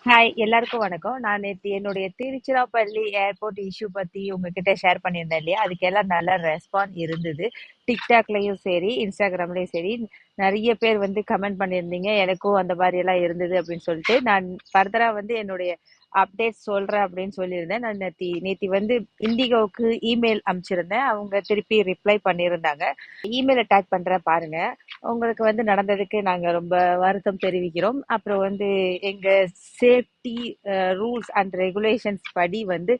Hi, எல்லாருக்கும் வணக்கம். நான் நேத்து என்னுடைய திருச்சிராப்பள்ளி ஏர்போர்ட் இஷ்யூ பத்தி உங்ககிட்ட ஷேர் பண்ணியிருந்தேன் இல்லையா? அதுக்கெல்லாம் நல்ல ரெஸ்பான்ஸ் இருந்தது. டிக்டாக்லயும் சரி, இன்ஸ்டாகிராம்லயும் சரி, நெறைய பேர் வந்து கமெண்ட் பண்ணியிருந்தீங்க. எனக்கும் அந்த மாரி எல்லாம் இருந்தது அப்படின்னு சொல்லிட்டு, நான் ஃபர்தரா வந்து என்னுடைய அப்டேட் சொல்றேன் அப்படின்னு சொல்லியிருந்தேன். நான் நேத்தி வந்து இண்டிகோவுக்கு இமெயில் அனுப்பிச்சிருந்தேன். அவங்க திருப்பி ரிப்ளை பண்ணியிருந்தாங்க. இமெயில் அட்டாச் பண்றேன் பாருங்க. உங்களுக்கு வந்து நடந்ததுக்கு நாங்க ரொம்ப வருத்தம் தெரிவிக்கிறோம். அப்புறம் வந்து எங்க சேஃப்டி ரூல்ஸ் அண்ட் ரெகுலேஷன்ஸ் படி வந்து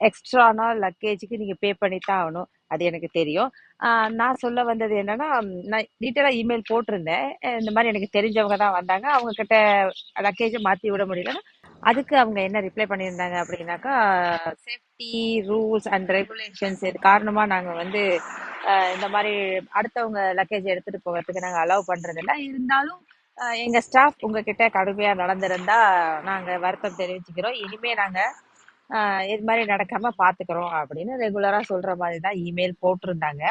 எக்ஸ்ட்ரானா லக்கேஜுக்கு நீங்க பே பண்ணித்தான் ஆகணும். அது எனக்கு தெரியும். நான் சொல்ல வந்தது என்னன்னா, நான் டீட்டெயிலா இமெயில் போட்டிருந்தேன். இந்த மாதிரி எனக்கு தெரிஞ்சவங்க தான் வந்தாங்க. அவங்க கிட்ட லக்கேஜை மாத்தி விட முடியலன்னா அதுக்கு அவங்க என்ன ரிப்ளை பண்ணியிருந்தாங்க அப்படின்னாக்கா, சேஃப்டி ரூல்ஸ் அண்ட் ரெகுலேஷன்ஸ் இது காரணமா நாங்க வந்து இந்த மாதிரி அடுத்தவங்க லக்கேஜ் எடுத்துட்டு போகிறதுக்கு நாங்க அலோவ் பண்றது இல்ல. இருந்தாலும் எங்க ஸ்டாஃப் உங்ககிட்ட கடுமையா நடந்திருந்தா நாங்க வருத்தம் தெரிவிச்சுக்கிறோம். இனிமே நாங்க இது மாதிரி நடக்காம பாத்துக்கிறோம் அப்படின்னு ரெகுலரா சொல்ற மாதிரி தான் இமெயில் போட்டிருந்தாங்க.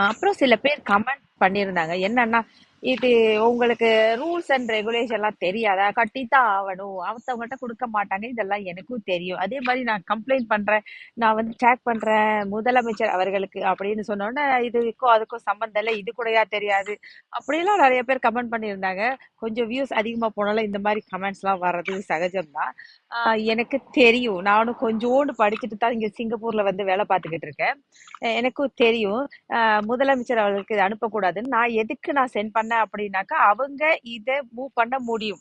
அப்புறம் சில பேர் கமெண்ட் பண்ணியிருந்தாங்க. என்னன்னா, இது உங்களுக்கு ரூல்ஸ் அண்ட் ரெகுலேஷன் எல்லாம் தெரியாதா? கட்டித்தான் ஆகணும். அவங்ககிட்ட கொடுக்க மாட்டாங்க. இதெல்லாம் எனக்கும் தெரியும். அதே மாதிரி நான் கம்ப்ளைண்ட் பண்றேன். நான் வந்து டேக் பண்றேன் முதலமைச்சர் அவர்களுக்கு அப்படின்னு சொன்னோன்னே, இதுக்கும் அதுக்கும் சம்மந்தம் இல்லை. இது கூடயா தெரியாது? அப்படிலாம் நிறைய பேர் கமெண்ட் பண்ணியிருந்தாங்க. கொஞ்சம் வியூஸ் அதிகமா போனாலும் இந்த மாதிரி கமெண்ட்ஸ் எல்லாம் வர்றது சகஜம்தான். எனக்கு தெரியும். நானும் கொஞ்சோண்டு படிச்சுட்டு தான் இங்க சிங்கப்பூர்ல வந்து வேலை பார்த்துக்கிட்டு இருக்கேன். எனக்கும் தெரியும். முதலமைச்சர் அவர்களுக்கு இதை அனுப்பக்கூடாதுன்னு. நான் சென்ட் பண்ணேன் அப்படின்னாக்கா அவங்க இதை மூவ் பண்ண முடியும்.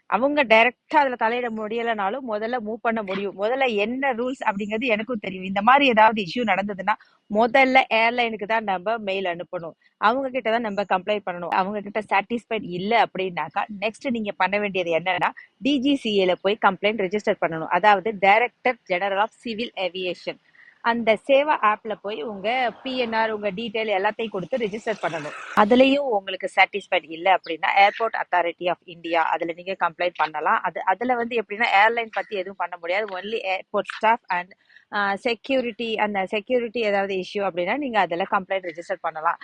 அவங்க டைரக்டா அதுல தலையிட முடியலனாலும் முதல்ல மூவ் பண்ண முடியும். முதல்ல என்ன ரூல்ஸ் அப்படிங்கிறது எனக்கும் தெரியும். இந்த மாதிரி ஏதாவது இஷ்யூ நடந்ததுன்னா முதல்ல ஏர்லைனுக்கு தான் நம்ம மெயில் அனுப்பணும். அவங்க கிட்ட தான் நம்ம கம்ப்ளைண்ட் பண்ணணும். அவங்க கிட்ட சாட்டிஸ்ஃபைட் இல்ல அப்படின்னாக்கா நெக்ஸ்ட் நீங்க பண்ண வேண்டியது என்னன்னா, டிஜிசிஏல போய் கம்ப்ளைண்ட் ரெஜிஸ்டர் பண்ணணும். அதாவது director general of civil aviation. அந்த சேவா ஆப்ல போய் உங்க பிஎன்ஆர் உங்க டீடைல் எல்லாத்தையும் கொடுத்து ரெஜிஸ்டர் பண்ணணும். அதுலயும் உங்களுக்கு சாட்டிஸ்ஃபைட் இல்லை அப்படின்னா ஏர்போர்ட் அத்தாரிட்டி ஆஃப் இந்தியா அதுல நீங்க கம்ப்ளைண்ட் பண்ணலாம். அதுல வந்து எப்படின்னா ஏர்லைன் பத்தி எதுவும் பண்ண முடியாது. Only airport staff and security, அந்த செக்யூரிட்டி ஏதாவது இஷ்யூ அப்படின்னா நீங்க அதுல கம்ப்ளைண்ட் ரெஜிஸ்டர் பண்ணலாம்.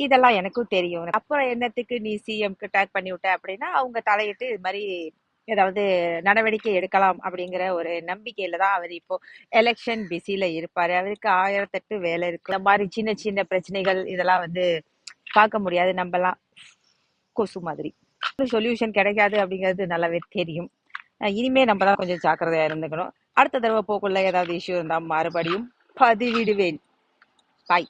இதெல்லாம் எனக்கும் தெரியும். அப்புறம் என்னத்துக்கு நீ சிஎம்க்கு டேக் பண்ணி விட்ட அப்படின்னா அவங்க தலையிட்டு இது மாதிரி ஏதாவது நடவடிக்கை எடுக்கலாம் அப்படிங்கிற ஒரு நம்பிக்கையில தான் அவர் இப்போ எலெக்ஷன் பிஸில இருப்பாரு. அவருக்கு 1008 வேலை இருக்கு. இந்த மாதிரி சின்ன சின்ன பிரச்சனைகள் இதெல்லாம் வந்து பார்க்க முடியாது. நம்மலாம் கொசு மாதிரி சொல்யூஷன் கிடைக்காது அப்படிங்கிறது நல்லாவே தெரியும். இனிமே நம்ம தான் கொஞ்சம் ஜாக்கிரதையா இருந்துக்கணும். அடுத்த தடவை போக்குள்ள ஏதாவது இஷ்யூ இருந்தா மறுபடியும் பதிவிடுவேன். பாய்.